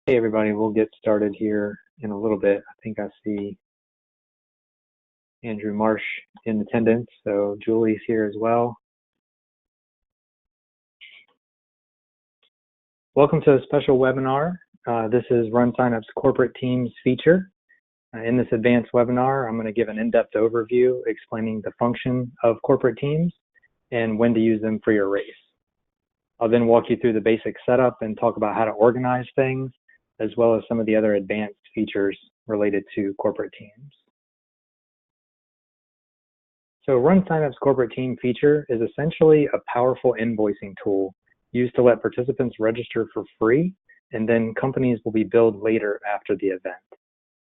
Hey everybody, we'll get started here in a little bit. I think I see Andrew Marsh in attendance, so Julie's here as well. Welcome to a special webinar. This is RunSignUp's Corporate Teams feature. In this advanced webinar, I'm going to give an in-depth overview explaining the function of corporate teams and when to use them for your race. I'll then walk you through the basic setup and talk about how to organize things, as well as some of the other advanced features related to corporate teams. So RunSignUp's corporate team feature is essentially a powerful invoicing tool used to let participants register for free, and then companies will be billed later after the event.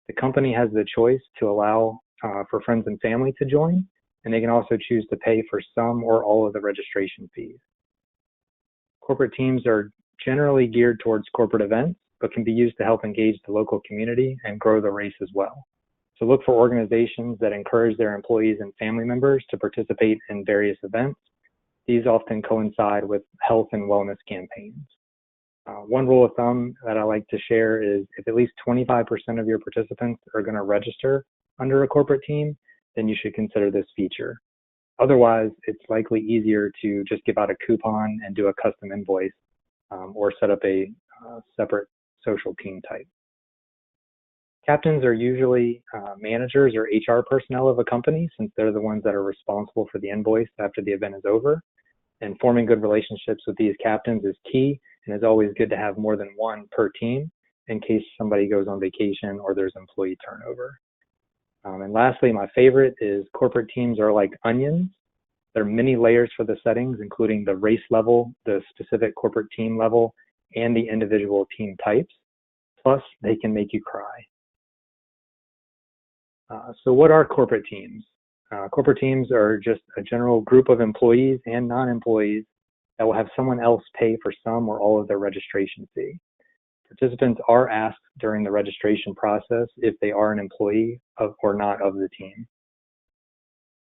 The company has the choice to allow for friends and family to join, and they can also choose to pay for some or all of the registration fees. Corporate teams are generally geared towards corporate events, but can be used to help engage the local community and grow the race as well. So look for organizations that encourage their employees and family members to participate in various events. These often coincide with health and wellness campaigns. One rule of thumb that I like to share is if at least 25% of your participants are going to register under a corporate team, then you should consider this feature. Otherwise, it's likely easier to just give out a coupon and do a custom invoice or set up a separate social team type. Captains are usually managers or HR personnel of a company, since they're the ones that are responsible for the invoice after the event is over. And forming good relationships with these captains is key, and it's always good to have more than one per team in case somebody goes on vacation or there's employee turnover. And lastly, my favorite is corporate teams are like onions. There are many layers for the settings, including the race level, the specific corporate team level, and the individual team types. Plus, they can make you cry. So what are corporate teams? Corporate teams are just a general group of employees and non-employees that will have someone else pay for some or all of their registration fee. Participants are asked during the registration process if they are an employee of or not of the team.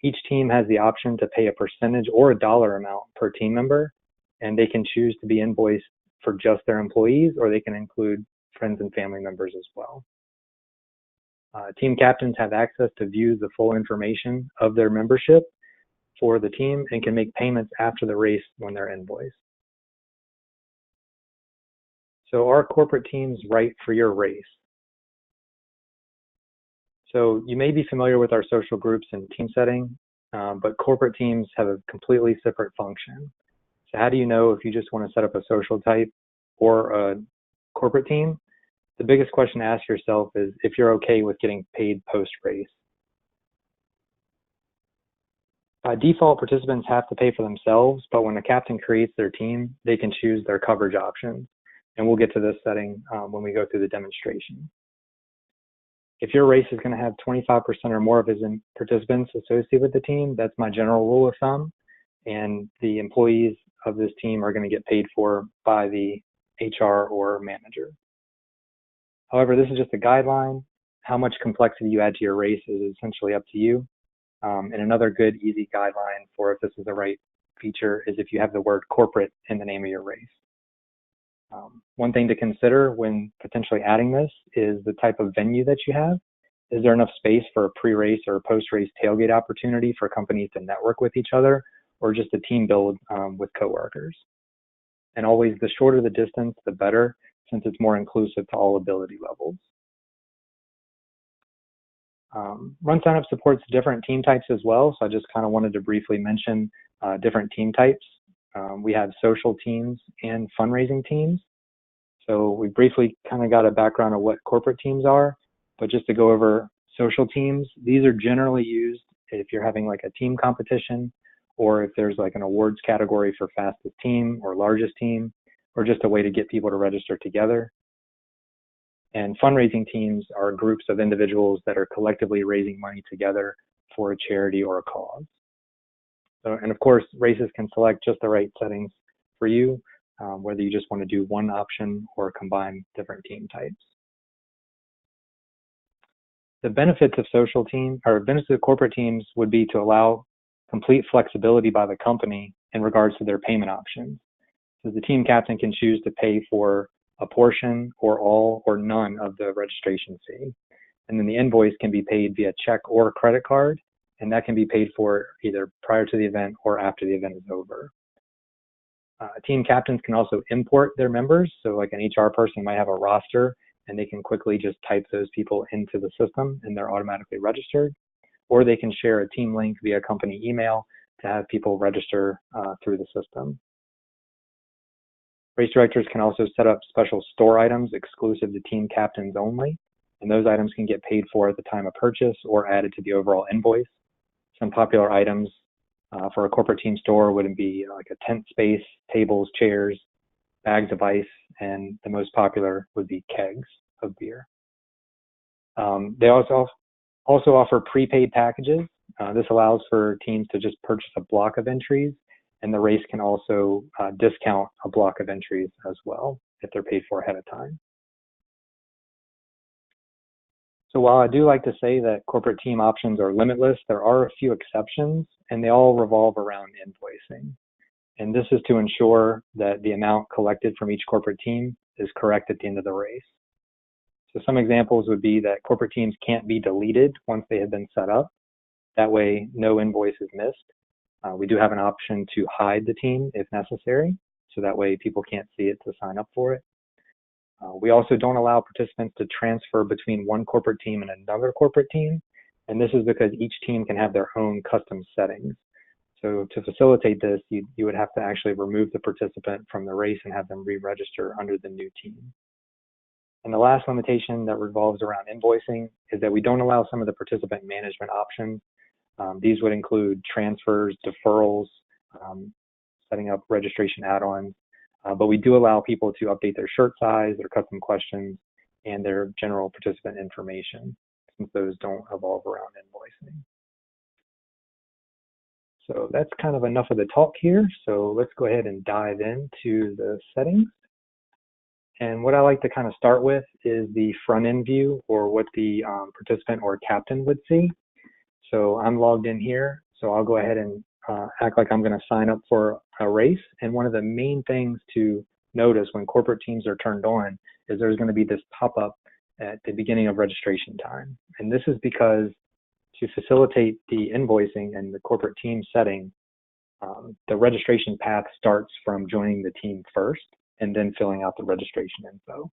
Each team has the option to pay a percentage or a dollar amount per team member, and they can choose to be invoiced for just their employees, or they can include friends and family members as well. Team captains have access to view the full information of their membership for the team and can make payments after the race when they're invoiced. So are corporate teams right for your race? So you may be familiar with our social groups and team setting, but corporate teams have a completely separate function. So how do you know if you just want to set up a social type or a corporate team? The biggest question to ask yourself is if you're okay with getting paid post-race. By default, participants have to pay for themselves, but when a captain creates their team, they can choose their coverage options. And we'll get to this setting when we go through the demonstration. If your race is going to have 25% or more of its participants associated with the team, that's my general rule of thumb. And the employees of this team are going to get paid for by the HR or manager. However, this is just a guideline. How much complexity you add to your race is essentially up to you. And another good, easy guideline for if this is the right feature is if you have the word corporate in the name of your race. One thing to consider when potentially adding this is the type of venue that you have. Is there enough space for a pre-race or post-race tailgate opportunity for companies to network with each other, or just a team build with coworkers? And always, the shorter the distance, the better, since it's more inclusive to all ability levels. RunSignUp supports different team types as well, so I just kind of wanted to briefly mention different team types. We have social teams and fundraising teams. So we briefly kind of got a background of what corporate teams are, but just to go over social teams, these are generally used if you're having like a team competition, or if there's like an awards category for fastest team or largest team, or just a way to get people to register together. And fundraising teams are groups of individuals that are collectively raising money together for a charity or a cause. So, and of course, races can select just the right settings for you, whether you just want to do one option or combine different team types. The benefits of social team, or benefits of corporate teams, would be to allow complete flexibility by the company in regards to their payment options. So the team captain can choose to pay for a portion, or all, or none of the registration fee. And then the invoice can be paid via check or credit card, and that can be paid for either prior to the event or after the event is over. Team captains can also import their members. So like an HR person might have a roster, and they can quickly just type those people into the system and they're automatically registered. Or they can share a team link via company email to have people register through the system. Race directors can also set up special store items exclusive to team captains only, and those items can get paid for at the time of purchase or added to the overall invoice. Some popular items for a corporate team store would be like a tent space, tables, chairs, bags of ice, and the most popular would be kegs of beer. They also offer prepaid packages. This allows for teams to just purchase a block of entries, and the race can also discount a block of entries as well if they're paid for ahead of time. So while I do like to say that corporate team options are limitless, there are a few exceptions, and they all revolve around invoicing. And this is to ensure that the amount collected from each corporate team is correct at the end of the race. So some examples would be that corporate teams can't be deleted once they have been set up. That way, no invoice is missed. We do have an option to hide the team if necessary, so that way people can't see it to sign up for it. We also don't allow participants to transfer between one corporate team and another corporate team, and this is because each team can have their own custom settings. So to facilitate this, you would have to actually remove the participant from the race and have them re-register under the new team. And the last limitation that revolves around invoicing is that we don't allow some of the participant management options. These would include transfers, deferrals, setting up registration add-ons, but we do allow people to update their shirt size, their custom questions, and their general participant information, since those don't revolve around invoicing. So that's kind of enough of the talk here. So let's go ahead and dive into the settings. And what I like to kind of start with is the front end view, or what the participant or captain would see. So I'm logged in here, so I'll go ahead and act like I'm going to sign up for a race. And one of the main things to notice when corporate teams are turned on is there's going to be this pop-up at the beginning of registration time. And this is because to facilitate the invoicing and the corporate team setting, the registration path starts from joining the team first and then filling out the registration info.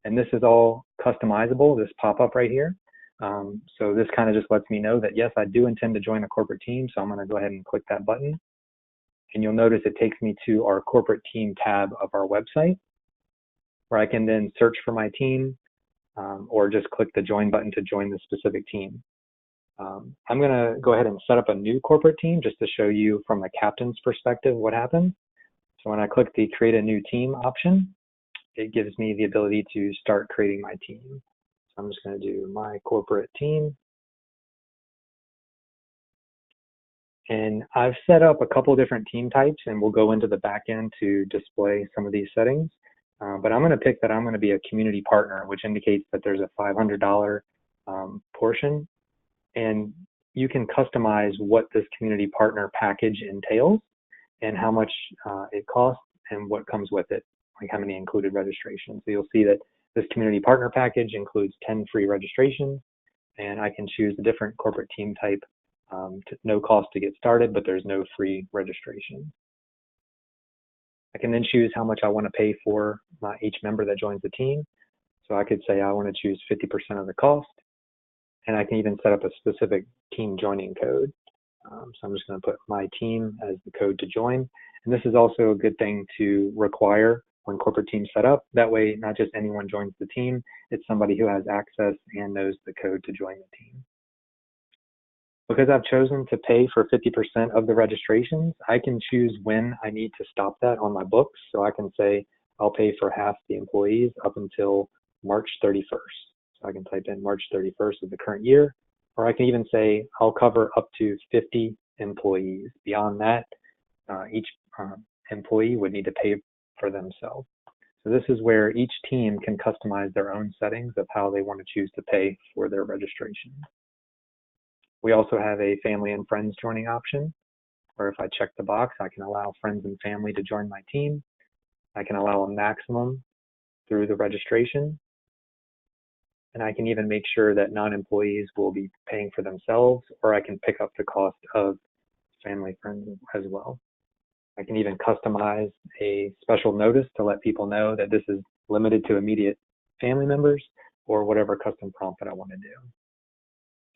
And this is all customizable, this pop-up right here. So this kind of just lets me know that, yes, I do intend to join a corporate team, so I'm going to go ahead and click that button. And you'll notice it takes me to our corporate team tab of our website, where I can then search for my team, or just click the join button to join the specific team. I'm going to go ahead and set up a new corporate team just to show you from a captain's perspective what happens. So when I click the create a new team option, it gives me the ability to start creating my team. So I'm just going to do my corporate team. And I've set up a couple different team types, and we'll go into the back end to display some of these settings. But I'm going to pick that I'm going to be a community partner, which indicates that there's a $500 portion. And you can customize what this community partner package entails and how much it costs and what comes with it, like how many included registrations. So you'll see that this community partner package includes 10 free registrations, and I can choose a different corporate team type, no cost to get started, but there's no free registration. I can then choose how much I want to pay for each member that joins the team. So I could say I want to choose 50% of the cost, and I can even set up a specific team joining code. So I'm just going to put my team as the code to join. And this is also a good thing to require when corporate teams set up. That way, not just anyone joins the team, it's somebody who has access and knows the code to join the team. Because I've chosen to pay for 50% of the registrations, I can choose when I need to stop that on my books. So I can say I'll pay for half the employees up until March 31st. So I can type in March 31st of the current year, or I can even say I'll cover up to 50 employees. Beyond that, each employee would need to pay for themselves. So this is where each team can customize their own settings of how they want to choose to pay for their registration. We also have a family and friends joining option, where if I check the box, I can allow friends and family to join my team. I can allow a maximum through the registration. And I can even make sure that non-employees will be paying for themselves, or I can pick up the cost of family friends as well. I can even customize a special notice to let people know that this is limited to immediate family members, or whatever custom prompt that I want to do.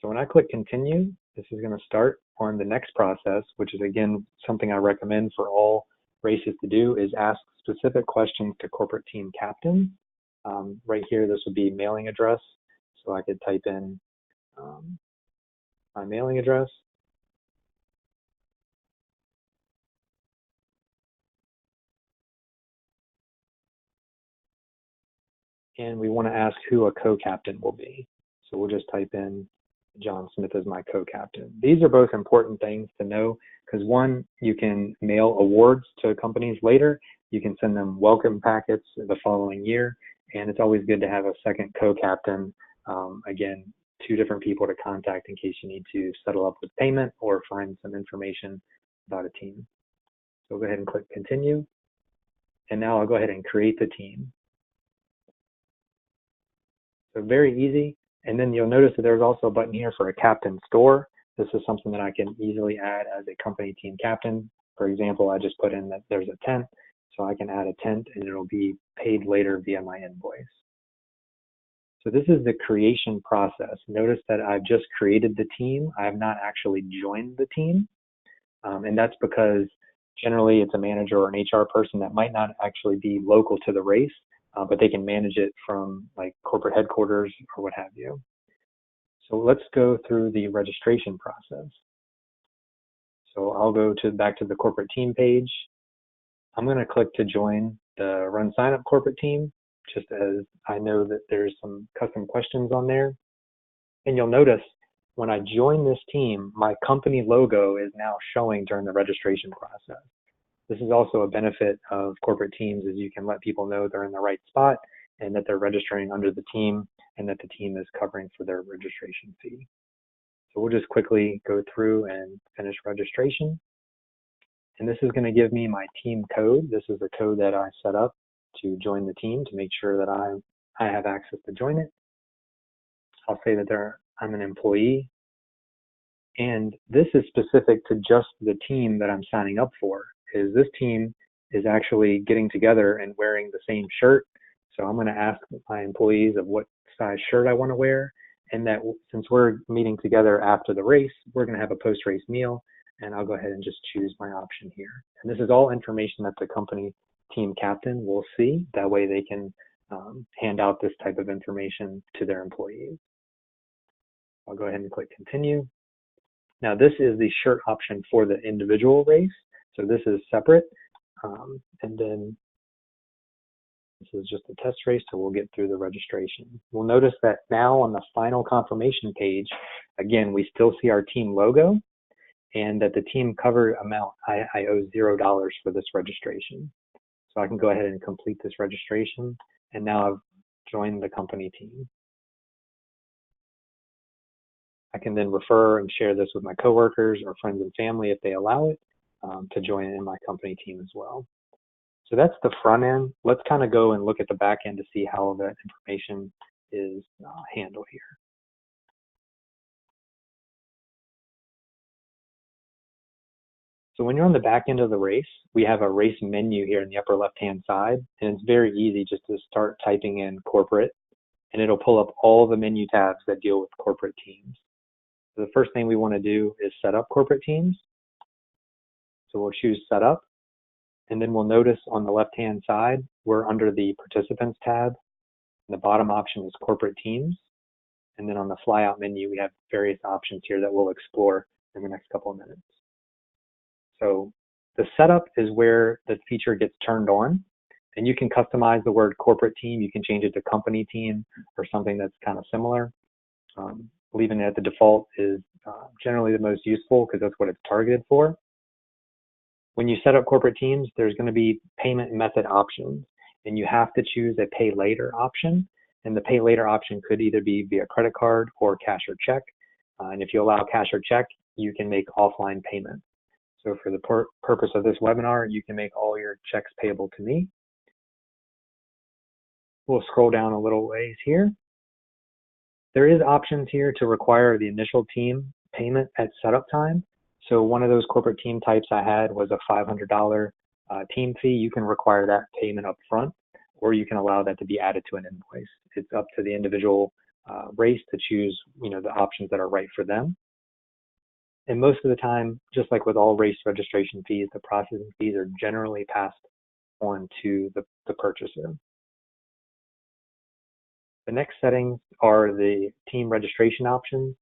So when I click continue, this is going to start on the next process, which is again something I recommend for all races to do, is ask specific questions to corporate team captains. Right here, this would be mailing address. So I could type in my mailing address. And we want to ask who a co-captain will be. So we'll just type in John Smith as my co-captain. These are both important things to know because one, you can mail awards to companies later. You can send them welcome packets the following year. And it's always good to have a second co-captain. Again, 2 different people to contact in case you need to settle up with payment or find some information about a team. So go ahead and click continue. And now I'll go ahead and create the team. So very easy. And then you'll notice that there's also a button here for a captain store. This is something that I can easily add as a company team captain. For example, I just put in that there's a tent. So I can add a tent and it'll be paid later via my invoice. So this is the creation process. Notice that I've just created the team. I have not actually joined the team. And that's because generally it's a manager or an HR person that might not actually be local to the race, but they can manage it from like corporate headquarters or what have you. So let's go through the registration process. So I'll go back to the corporate team page. I'm going to click to join the RunSignUp corporate team, just as I know that there's some custom questions on there. And you'll notice when I join this team, my company logo is now showing during the registration process. This is also a benefit of corporate teams, is you can let people know they're in the right spot and that they're registering under the team and that the team is covering for their registration fee. So we'll just quickly go through and finish registration. And this is going to give me my team code. This is the code that I set up to join the team to make sure that I have access to join it. I'll say that I'm an employee. And this is specific to just the team that I'm signing up for. Is this team is actually getting together and wearing the same shirt. So I'm going to ask my employees of what size shirt I want to wear, and that since we're meeting together after the race, we're going to have a post-race meal, and I'll go ahead and just choose my option here. And this is all information that the company team captain will see. That way they can hand out this type of information to their employees. I'll go ahead and click continue. Now this is the shirt option for the individual race. So this is separate, and then this is just a test race, so we'll get through the registration. We'll notice that now on the final confirmation page, again, we still see our team logo and that the team cover amount, I owe $0 for this registration. So I can go ahead and complete this registration, and now I've joined the company team. I can then refer and share this with my coworkers or friends and family if they allow it. To join in my company team as well. So that's the front end. Let's kind of go and look at the back end to see how that information is handled here. So when you're on the back end of the race, we have a race menu here in the upper left-hand side, and it's very easy just to start typing in corporate, and it'll pull up all the menu tabs that deal with corporate teams. So the first thing we want to do is set up corporate teams. So we'll choose setup, and then we'll notice on the left-hand side, we're under the participants tab. And the bottom option is corporate teams. And then on the flyout menu, we have various options here that we'll explore in the next couple of minutes. So the setup is where the feature gets turned on, and you can customize the word corporate team. You can change it to company team or something that's kind of similar. Leaving it at the default is generally the most useful because that's what it's targeted for. When you set up corporate teams, there's going to be payment method options, and you have to choose a pay later option. And the pay later option could either be via credit card or cash or check. And if you allow cash or check, you can make offline payment. So for the purpose of this webinar, you can make all your checks payable to me. We'll scroll down a little ways here. There is options here to require the initial team payment at setup time. So one of those corporate team types I had was a $500 team fee. You can require that payment up front, or you can allow that to be added to an invoice. It's up to the individual race to choose, the options that are right for them. And most of the time, just like with all race registration fees, the processing fees are generally passed on to the purchaser. The next settings are the team registration options.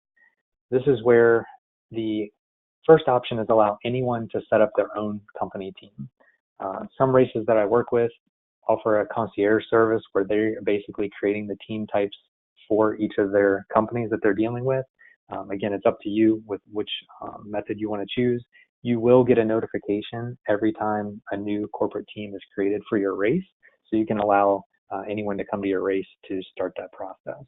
This is where the first option is allow anyone to set up their own company team. Some races that I work with offer a concierge service where they're basically creating the team types for each of their companies that they're dealing with. Again, it's up to you with which method you want to choose. You will get a notification every time a new corporate team is created for your race, so you can allow anyone to come to your race to start that process.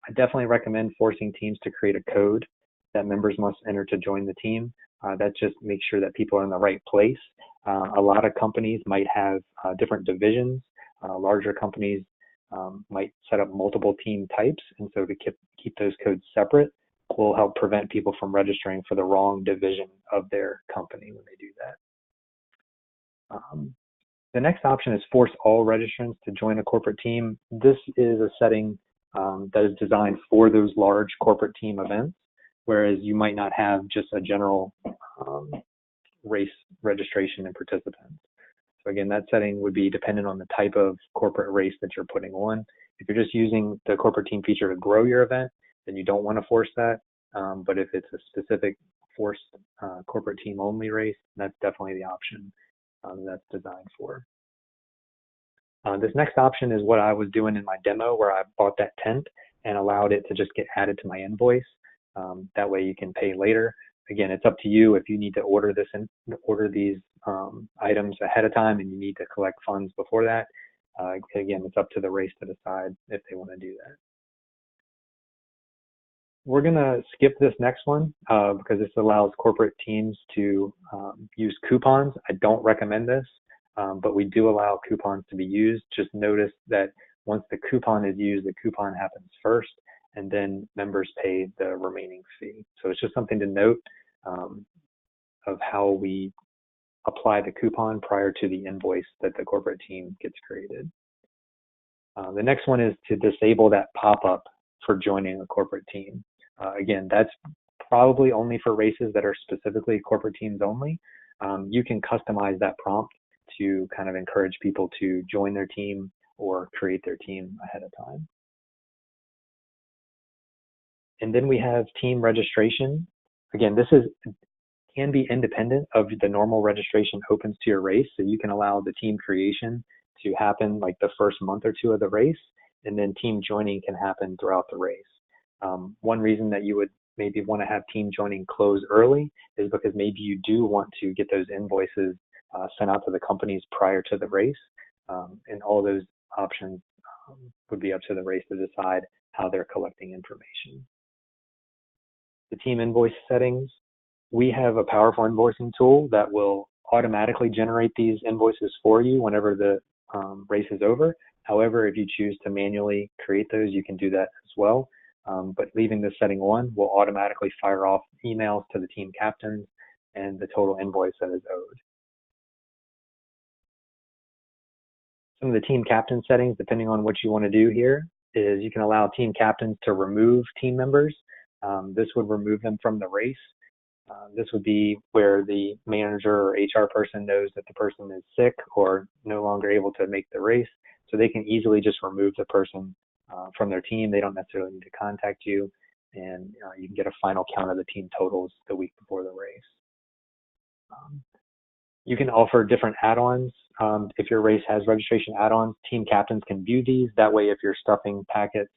I definitely recommend forcing teams to create a code that members must enter to join the team. That just makes sure that people are in the right place. A lot of companies might have different divisions. Larger companies might set up multiple team types, and so to keep those codes separate will help prevent people from registering for the wrong division of their company when they do that. The next option is force all registrants to join a corporate team. This is a setting that is designed for those large corporate team events, whereas you might not have just a general race registration and participants. So again, that setting would be dependent on the type of corporate race that you're putting on. If you're just using the corporate team feature to grow your event, then you don't want to force that. But if it's a specific forced corporate team only race, that's definitely the option that's designed for. This next option is what I was doing in my demo, where I bought that tent and allowed it to just get added to my invoice. That way you can pay later. Again, it's up to you if you need to order these items ahead of time and you need to collect funds before that. Again, it's up to the race to decide if they want to do that. We're going to skip this next one because this allows corporate teams to use coupons. I don't recommend this, but we do allow coupons to be used. Just notice that once the coupon is used, the coupon happens first, and then members pay the remaining fee. So it's just something to note of how we apply the coupon prior to the invoice that the corporate team gets created. The next one is to disable that pop-up for joining a corporate team. Again, that's probably only for races that are specifically corporate teams only. You can customize that prompt to kind of encourage people to join their team or create their team ahead of time. And then we have team registration. Again, this can be independent of the normal registration opens to your race, so you can allow the team creation to happen like the first month or two of the race, and then team joining can happen throughout the race. One reason that you would maybe want to have team joining close early is because maybe you do want to get those invoices sent out to the companies prior to the race, and all those options would be up to the race to decide how they're collecting information. The team invoice settings. We have a powerful invoicing tool that will automatically generate these invoices for you whenever the race is over. However, if you choose to manually create those, you can do that as well. But leaving this setting on will automatically fire off emails to the team captains and the total invoice that is owed. Some of the team captain settings, depending on what you want to do here, is you can allow team captains to remove team members. This would remove them from the race. This would be where the manager or HR person knows that the person is sick or no longer able to make the race, so they can easily just remove the person from their team. They don't necessarily need to contact you, and you can get a final count of the team totals the week before the race. You can offer different add-ons. If your race has registration add-ons, team captains can view these. That way, if you're stuffing packets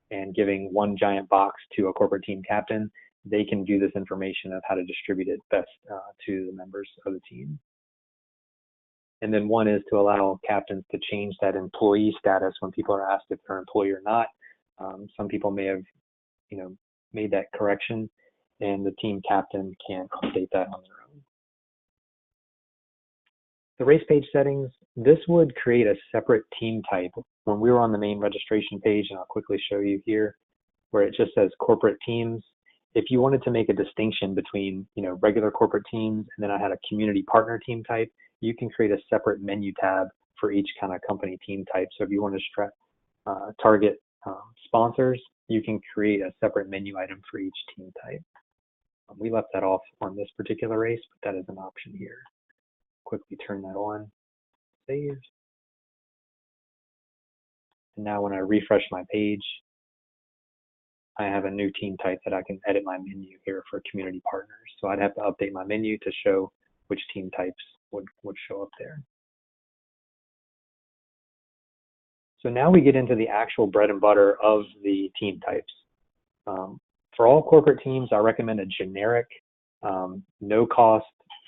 and giving one giant box to a corporate team captain, they can view this information of how to distribute it best to the members of the team. And then one is to allow captains to change that employee status when people are asked if they're employee or not. Some people may have, made that correction, and the team captain can update that on their own. The race page settings, this would create a separate team type. When we were on the main registration page, and I'll quickly show you here, where it just says corporate teams. If you wanted to make a distinction between, regular corporate teams and then I had a community partner team type, you can create a separate menu tab for each kind of company team type. So if you want to target sponsors, you can create a separate menu item for each team type. We left that off on this particular race, but that is an option here. Quickly turn that on, save. And now when I refresh my page, I have a new team type that I can edit my menu here for community partners. So I'd have to update my menu to show which team types would show up there. So now we get into the actual bread and butter of the team types. For all corporate teams, I recommend a generic, no cost,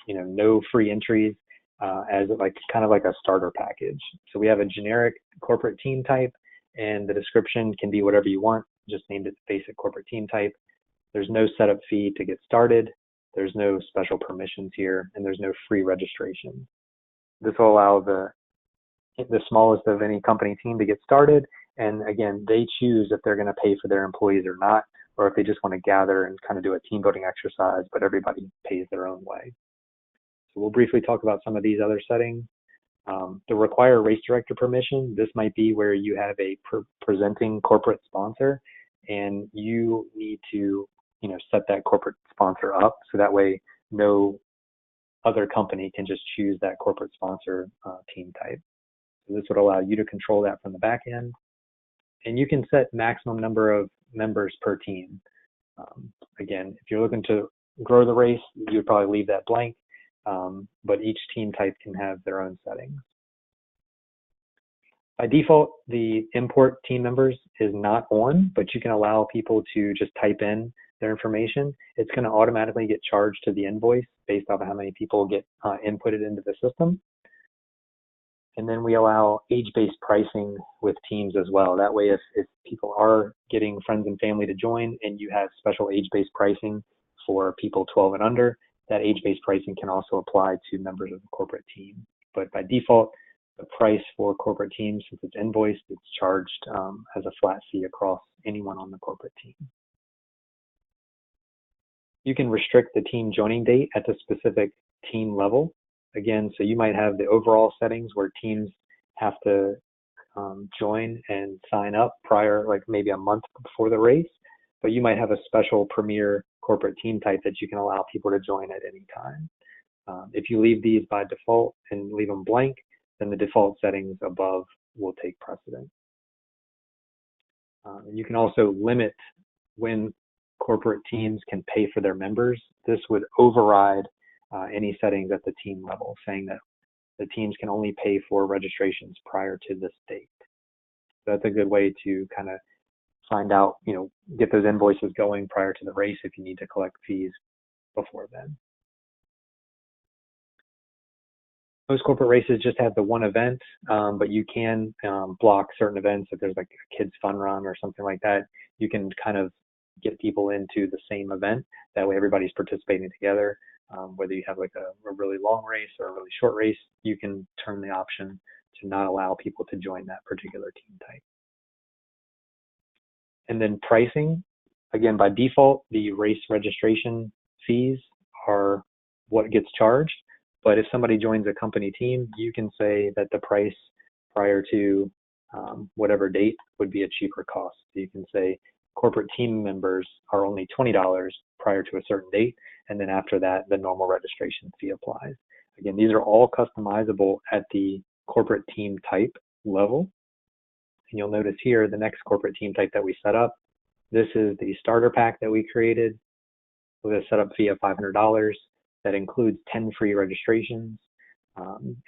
no free entries, as kind of like a starter package. So we have a generic corporate team type, and the description can be whatever you want. Just named it basic corporate team type. There's no setup fee to get started. There's no special permissions here, and there's no free registration. This will allow the smallest of any company team to get started. And again, they choose if they're going to pay for their employees or not, or if they just want to gather and kind of do a team building exercise, but everybody pays their own way. So we'll briefly talk about some of these other settings. To require race director permission, this might be where you have a presenting corporate sponsor and you need to set that corporate sponsor up so that way no other company can just choose that corporate sponsor team type. So this would allow you to control that from the back end, and you can set maximum number of members per team. Again, if you're looking to grow the race, you would probably leave that blank. But each team type can have their own settings. By default, the import team members is not on, but you can allow people to just type in their information. It's going to automatically get charged to the invoice based off of how many people get inputted into the system. And then we allow age-based pricing with teams as well. That way, if people are getting friends and family to join and you have special age-based pricing for people 12 and under, that age-based pricing can also apply to members of the corporate team. But by default, the price for corporate teams, since it's invoiced, it's charged as a flat fee across anyone on the corporate team. You can restrict the team joining date at the specific team level. Again, so you might have the overall settings where teams have to join and sign up prior, like maybe a month before the race, but you might have a special premier corporate team type that you can allow people to join at any time. If you leave these by default and leave them blank, then the default settings above will take precedent. You can also limit when corporate teams can pay for their members. This would override any settings at the team level, saying that the teams can only pay for registrations prior to this date. So that's a good way to kind of find out, get those invoices going prior to the race if you need to collect fees before then. Most corporate races just have the one event, but you can block certain events. If there's like a kids fun run or something like that, you can kind of get people into the same event. That way everybody's participating together. Whether you have like a really long race or a really short race, you can turn the option to not allow people to join that particular team type. And then pricing, again, by default, the race registration fees are what gets charged. But if somebody joins a company team, you can say that the price prior to whatever date would be a cheaper cost. So you can say corporate team members are only $20 prior to a certain date, and then after that, the normal registration fee applies. Again, these are all customizable at the corporate team type level. And you'll notice here, the next corporate team type that we set up, this is the starter pack that we created with a setup fee of $500 that includes 10 free registrations.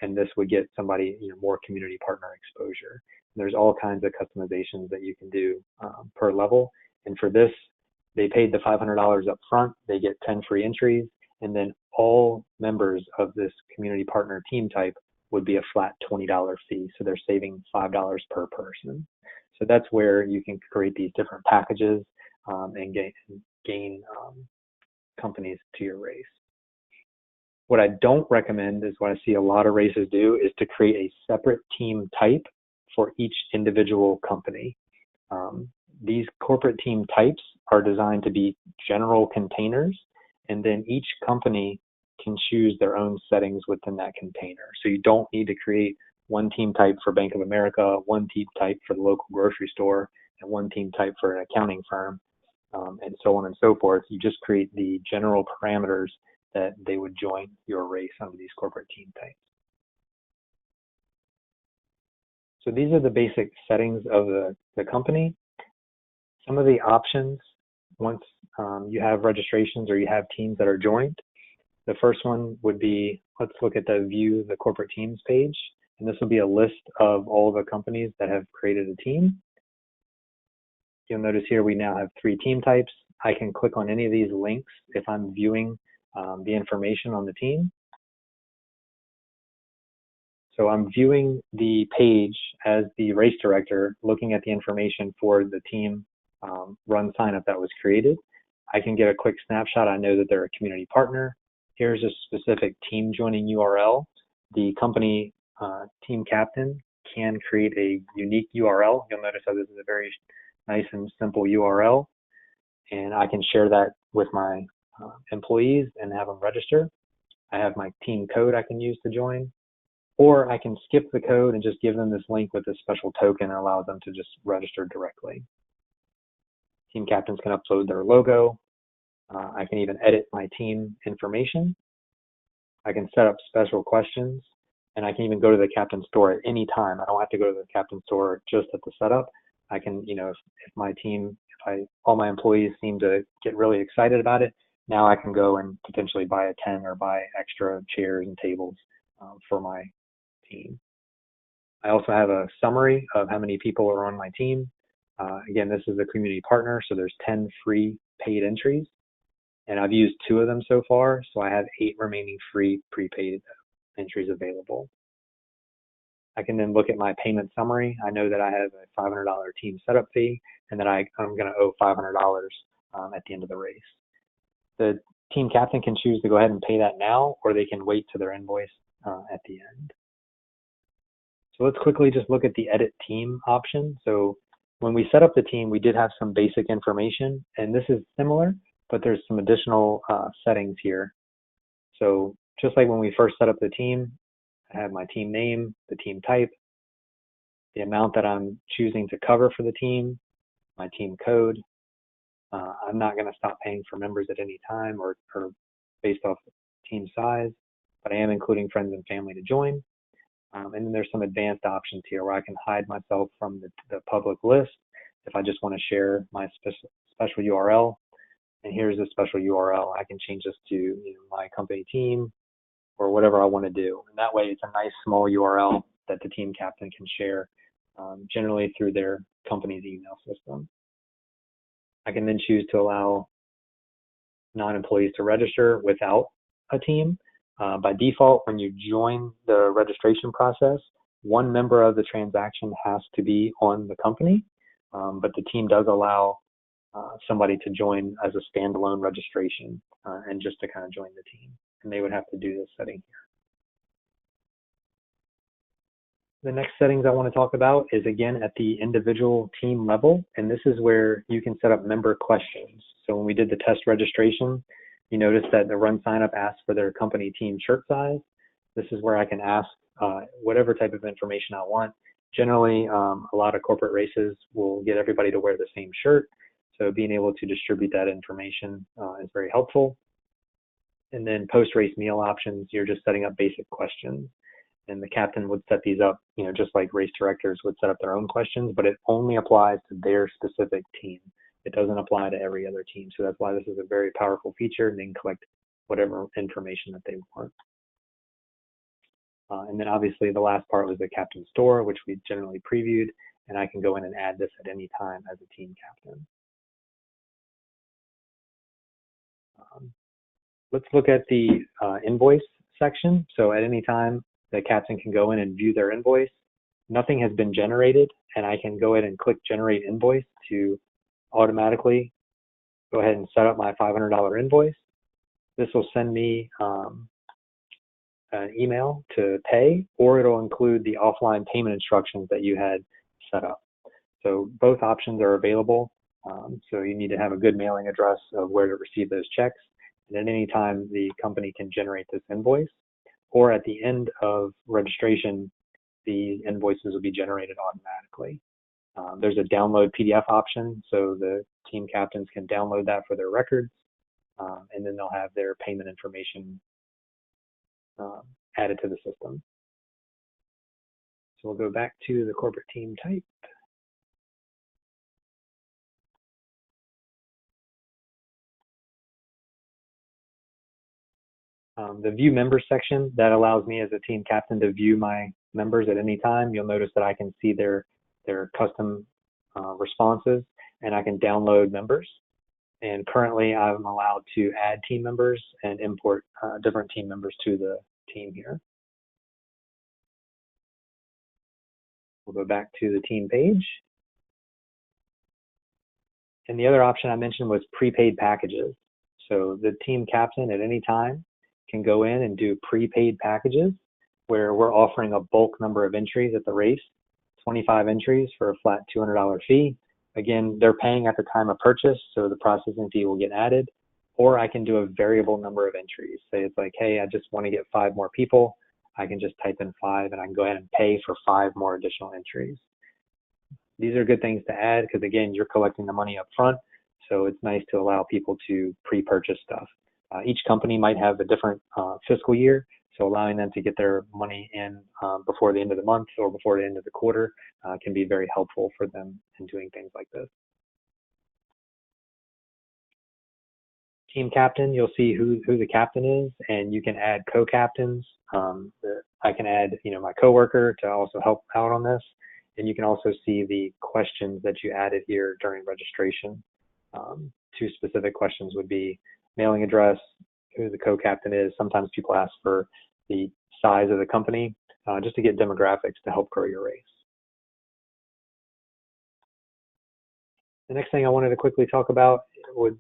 And this would get somebody more community partner exposure. And there's all kinds of customizations that you can do per level. And for this, they paid the $500 up front, they get 10 free entries, and then all members of this community partner team type would be a flat $20 fee. So they're saving $5 per person. So that's where you can create these different packages and gain companies to your race. What I don't recommend is what I see a lot of races do is to create a separate team type for each individual company. These corporate team types are designed to be general containers, and then each company can choose their own settings within that container. So you don't need to create one team type for Bank of America, one team type for the local grocery store, and one team type for an accounting firm, and so on and so forth. You just create the general parameters that they would join your race under these corporate team types. So these are the basic settings of the company. Some of the options, once you have registrations or you have teams that are joined, the first one would be, let's look at the view the corporate teams page. And this will be a list of all the companies that have created a team. You'll notice here we now have 3 team types. I can click on any of these links if I'm viewing the information on the team. So I'm viewing the page as the race director, looking at the information for the team RunSignUp that was created. I can get a quick snapshot. I know that they're a community partner. Here's a specific team joining URL. The company team captain can create a unique URL. You'll notice how this is a very nice and simple URL. And I can share that with my employees and have them register. I have my team code I can use to join. Or I can skip the code and just give them this link with a special token and allow them to just register directly. Team captains can upload their logo. I can even edit my team information. I can set up special questions, and I can even go to the captain store at any time. I don't have to go to the captain store just at the setup. I can, if my team, all my employees seem to get really excited about it, now I can go and potentially buy a tent or buy extra chairs and tables for my team. I also have a summary of how many people are on my team. Again, this is a community partner, so there's 10 free paid entries, and I've used 2 of them so far, so I have 8 remaining free prepaid entries available. I can then look at my payment summary. I know that I have a $500 team setup fee, and that I'm going to owe $500 at the end of the race. The team captain can choose to go ahead and pay that now, or they can wait to their invoice at the end. So let's quickly just look at the edit team option. So when we set up the team, we did have some basic information, and this is similar, but there's some additional settings here. So just like when we first set up the team, I have my team name, the team type, the amount that I'm choosing to cover for the team, my team code. I'm not going to stop paying for members at any time or based off team size, but I am including friends and family to join. And then there's some advanced options here where I can hide myself from the public list if I just want to share my special URL. And here's a special URL. I can change this to my company team or whatever I want to do. And that way it's a nice small URL that the team captain can share generally through their company's email system. I can then choose to allow non-employees to register without a team. By default, when you join the registration process, one member of the transaction has to be on the company, but the team does allow somebody to join as a standalone registration and just to kind of join the team. And they would have to do this setting here. The next settings I want to talk about is again at the individual team level, and this is where you can set up member questions. So when we did the test registration, you notice that the RunSignUp asks for their company team shirt size. This is where I can ask whatever type of information I want. Generally, a lot of corporate races will get everybody to wear the same shirt, so being able to distribute that information is very helpful. And then post-race meal options, you're just setting up basic questions. And the captain would set these up, just like race directors would set up their own questions, but it only applies to their specific team. It doesn't apply to every other team. So that's why this is a very powerful feature, and they can collect whatever information that they want. And then obviously the last part was the captain store, which we generally previewed, and I can go in and add this at any time as a team captain. Let's look at the invoice section. So at any time, the captain can go in and view their invoice. Nothing has been generated, and I can go ahead and click Generate Invoice to automatically go ahead and set up my $500 invoice. This will send me an email to pay, or it'll include the offline payment instructions that you had set up. So both options are available. So you need to have a good mailing address of where to receive those checks. And at any time, the company can generate this invoice, or at the end of registration, the invoices will be generated automatically. There's a download PDF option, so the team captains can download that for their records, and then they'll have their payment information added to the system. So we'll go back to the corporate team type. The view members section, that allows me as a team captain to view my members at any time. You'll notice that I can see their custom responses, and I can download members. And currently I'm allowed to add team members and import different team members to the team here. We'll go back to the team page. And the other option I mentioned was prepaid packages. So the team captain at any time can go in and do prepaid packages where we're offering a bulk number of entries at the race, 25 entries for a flat $200 fee. Again, they're paying at the time of purchase, so the processing fee will get added. Or I can do a variable number of entries. Say it's like, hey, I just want to get 5 more people. I can just type in 5 and I can go ahead and pay for 5 more additional entries. These are good things to add because, again, you're collecting the money up front, so it's nice to allow people to pre-purchase stuff. Each company might have a different fiscal year, so allowing them to get their money in before the end of the month or before the end of the quarter can be very helpful for them in doing things like this. Team captain, you'll see who the captain is, and you can add co-captains. I can add, my coworker to also help out on this, and you can also see the questions that you added here during registration. 2 specific questions would be mailing address, who the co-captain is. Sometimes people ask for the size of the company, just to get demographics to help grow your race. The next thing I wanted to quickly talk about would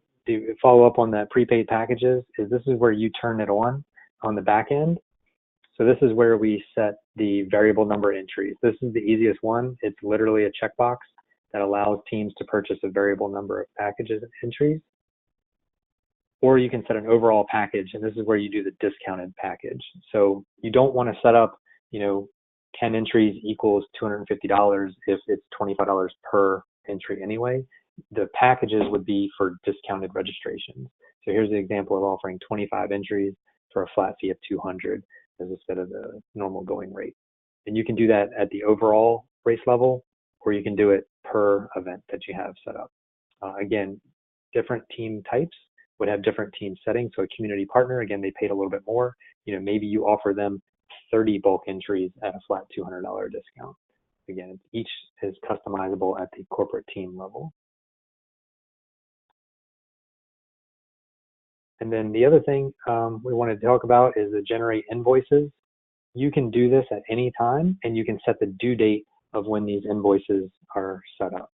follow up on that prepaid packages is this is where you turn it on the back end. So this is where we set the variable number entries. This is the easiest one. It's literally a checkbox that allows teams to purchase a variable number of packages and entries. Or you can set an overall package, and this is where you do the discounted package. So you don't want to set up, 10 entries equals $250 if it's $25 per entry anyway. The packages would be for discounted registrations. So here's the example of offering 25 entries for a flat fee of $200 instead of the normal going rate. And you can do that at the overall race level, or you can do it per event that you have set up. Again, different team types would have different team settings. So a community partner, again, they paid a little bit more. Maybe you offer them 30 bulk entries at a flat $200 discount. Again, each is customizable at the corporate team level. And then the other thing we wanted to talk about is the generate invoices. You can do this at any time, and you can set the due date of when these invoices are set up.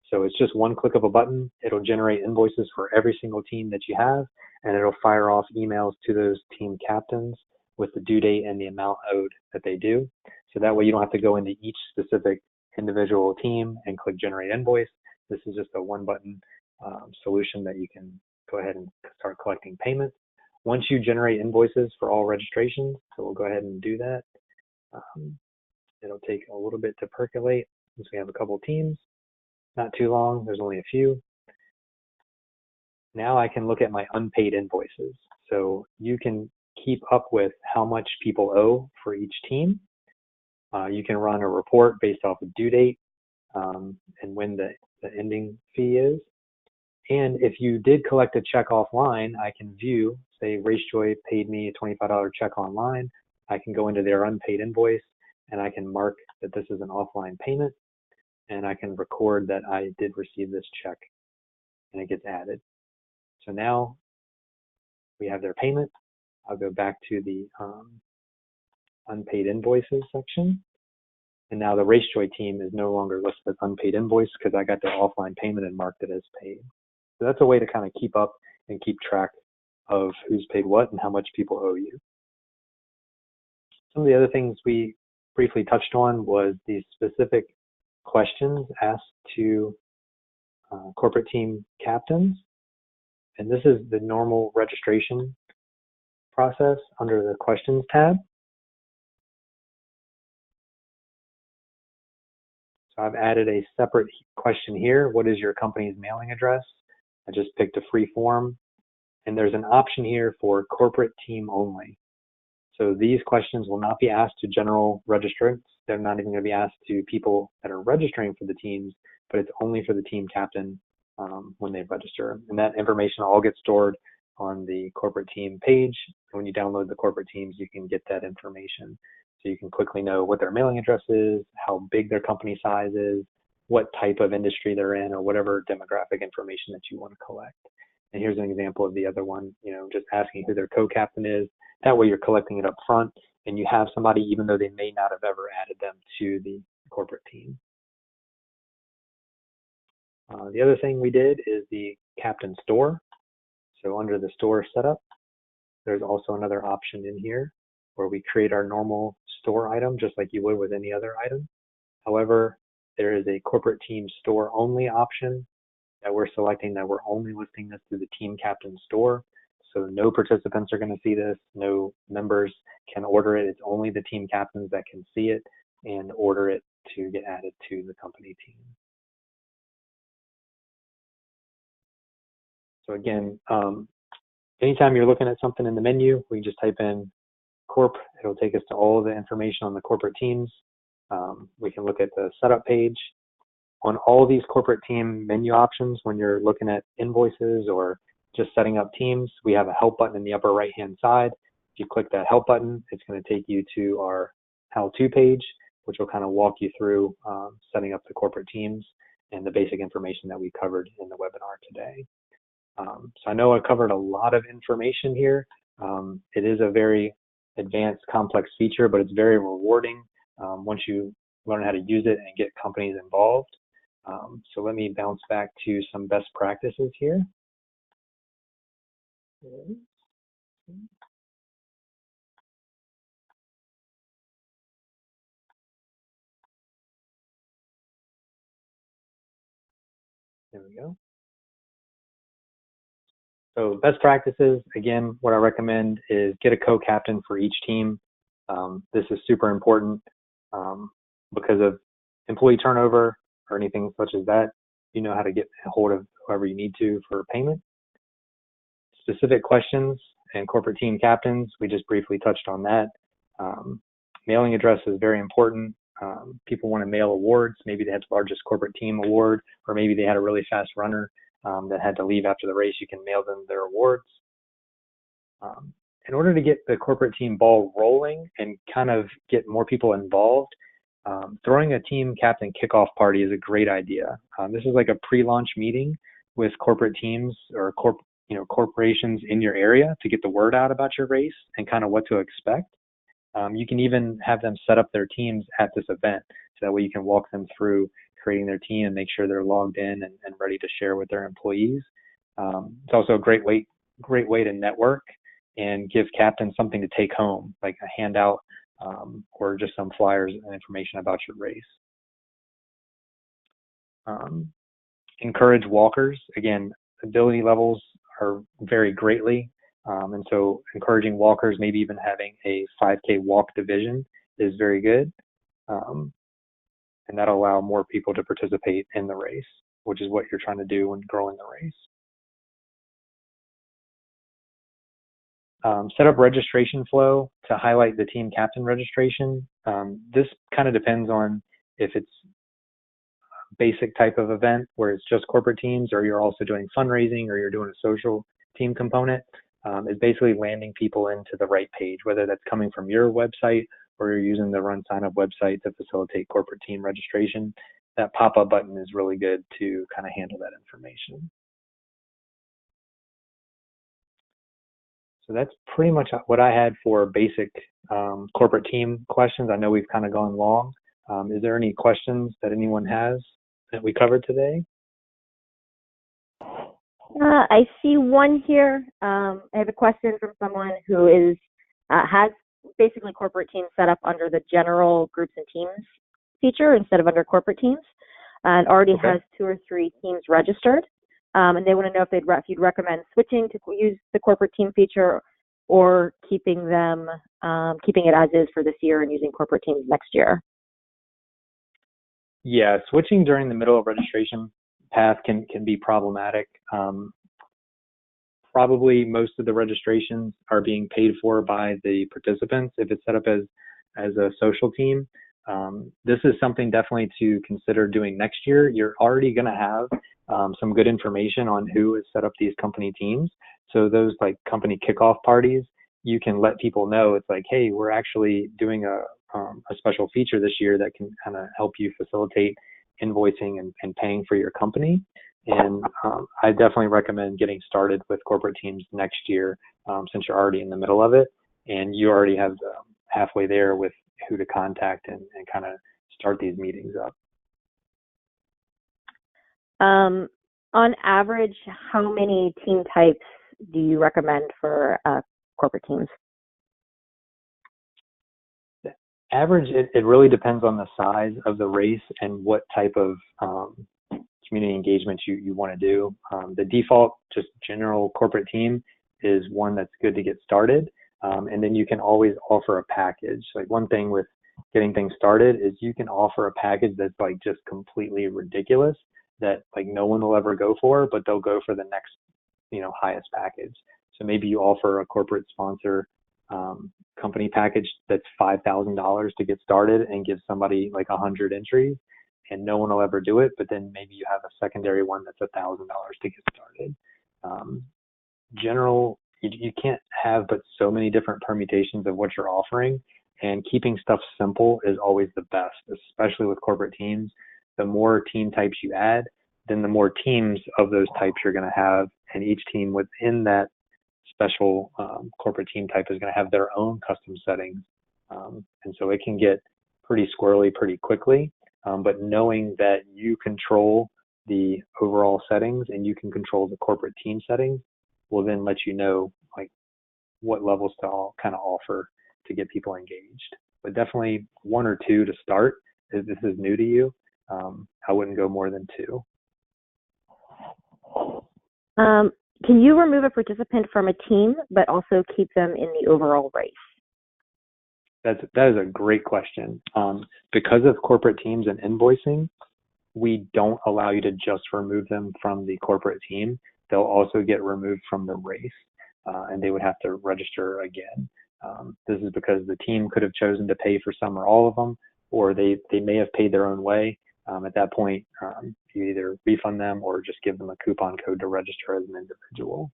So it's just one click of a button. It'll generate invoices for every single team that you have, and it'll fire off emails to those team captains with the due date and the amount owed that they do. So that way you don't have to go into each specific individual team and click generate invoice. This is just a one button solution that you can go ahead and start collecting payments. Once you generate invoices for all registrations, so we'll go ahead and do that. It'll take a little bit to percolate since we have a couple teams. Not too long, there's only a few. Now I can look at my unpaid invoices. So you can keep up with how much people owe for each team. You can run a report based off of due date and when the ending fee is. And if you did collect a check offline, I can view, say RaceJoy paid me a $25 check online. I can go into their unpaid invoice and I can mark that this is an offline payment, and I can record that I did receive this check, and it gets added. So now we have their payment. I'll go back to the unpaid invoices section. And now the RaceJoy team is no longer listed as unpaid invoice because I got their offline payment and marked it as paid. So that's a way to kind of keep up and keep track of who's paid what and how much people owe you. Some of the other things we briefly touched on was the specific questions asked to corporate team captains. And this is the normal registration process under the questions tab. So I've added a separate question here. What is your company's mailing address? I just picked a free form. And there's an option here for corporate team only. So these questions will not be asked to general registrants. They're not even going to be asked to people that are registering for the teams, but it's only for the team captain when they register. And that information all gets stored on the corporate team page. And when you download the corporate teams, you can get that information. So you can quickly know what their mailing address is, how big their company size is, what type of industry they're in, or whatever demographic information that you want to collect. And here's an example of the other one, just asking who their co-captain is. That way you're collecting it up front and you have somebody even though they may not have ever added them to the corporate team. The other thing we did is the captain store. So under the store setup, there's also another option in here where we create our normal store item just like you would with any other item. However, there is a corporate team store only option that we're selecting, that we're only listing this through the team captain store. So no participants are going to see this, no members can order it. It's only the team captains that can see it and order it to get added to the company team. So again, anytime you're looking at something in the menu, we can just type in corp. It'll take us to all of the information on the corporate teams. We can look at the setup page. On all these corporate team menu options, when you're looking at invoices or just setting up teams, we have a help button in the upper right-hand side. If you click that help button, it's going to take you to our how-to page, which will kind of walk you through setting up the corporate teams and the basic information that we covered in the webinar today. So I know I covered a lot of information here. It is a very advanced, complex feature, but it's very rewarding once you learn how to use it and get companies involved. So let me bounce back to some best practices here. There we go. So best practices, again, what I recommend is get a co-captain for each team. This is super important because of employee turnover or anything such as that. You know how to get a hold of whoever you need to for payment. Specific questions and corporate team captains, we just briefly touched on that. Mailing address is very important. People want to mail awards. Maybe they had the largest corporate team award, or maybe they had a really fast runner that had to leave after the race. You can mail them their awards. In order to get the corporate team ball rolling and kind of get more people involved, throwing a team captain kickoff party is a great idea. This is like a pre-launch meeting with corporate teams or corporations in your area to get the word out about your race and kind of what to expect. You can even have them set up their teams at this event, so that way you can walk them through creating their team and make sure they're logged in and ready to share with their employees. It's also a great way to network and give captains something to take home, like a handout or just some flyers and information about your race. Encourage walkers. Again, ability levels are vary greatly. And so encouraging walkers, maybe even having a 5K walk division is very good. And that'll allow more people to participate in the race, which is what you're trying to do when growing the race. Set up registration flow to highlight the team captain registration. This kind of depends on if it's a basic type of event where it's just corporate teams, or you're also doing fundraising, or you're doing a social team component. Is basically landing people into the right page, whether that's coming from your website or you're using the RunSignUp website to facilitate corporate team registration. That pop-up button is really good to kind of handle that information. So that's pretty much what I had for basic corporate team questions. I know we've kind of gone long. Is there any questions that anyone has that we covered today? I see one here. I have a question from someone who has basically corporate teams set up under the general groups and teams feature instead of under corporate teams, and already has 2 or 3 teams registered. And they want to know if you'd recommend switching to use the corporate team feature or keeping it as is for this year and using corporate teams next year. Yeah, switching during the middle of registration path can be problematic. Probably most of the registrations are being paid for by the participants if it's set up as a social team. This is something definitely to consider doing next year. You're already going to have some good information on who has set up these company teams. So those like company kickoff parties, you can let people know it's like, hey, we're actually doing a special feature this year that can kind of help you facilitate invoicing and paying for your company. And I definitely recommend getting started with corporate teams next year since you're already in the middle of it and you already have halfway there with who to contact and kind of start these meetings up. On average, how many team types do you recommend for corporate teams? Average, it really depends on the size of the race and what type of community engagement you want to do. The default, just general corporate team is one that's good to get started. And then you can always offer a package. Like one thing with getting things started is you can offer a package that's like just completely ridiculous that like no one will ever go for, but they'll go for the next, highest package. So maybe you offer a corporate sponsor company package that's $5,000 to get started and give somebody like 100 entries and no one will ever do it. But then maybe you have a secondary one that's $1,000 to get started. General, you can't have but so many different permutations of what you're offering, and keeping stuff simple is always the best, especially with corporate teams. The more team types you add, then the more teams of those types you're going to have, and each team within that special corporate team type is going to have their own custom settings. And so it can get pretty squirrely pretty quickly, but knowing that you control the overall settings and you can control the corporate team settings will then let you know like what levels to all kind of offer to get people engaged. But definitely 1 or 2 to start if this is new to you. I wouldn't go more than 2. Can you remove a participant from a team, but also keep them in the overall race? That is a great question. Because of corporate teams and invoicing, we don't allow you to just remove them from the corporate team. They'll also get removed from the race, and they would have to register again. This is because the team could have chosen to pay for some or all of them, or they may have paid their own way. At that point, you either refund them or just give them a coupon code to register as an individual.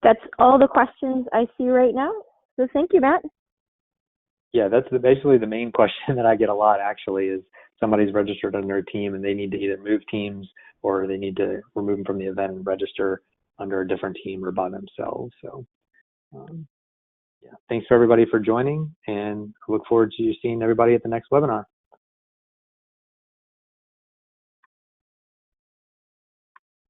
That's all the questions I see right now. So thank you, Matt. Yeah, that's basically the main question that I get a lot actually is somebody's registered on their team and they need to either move teams or they need to remove them from the event and register under a different team or by themselves. So yeah, thanks for everybody for joining and I look forward to seeing everybody at the next webinar.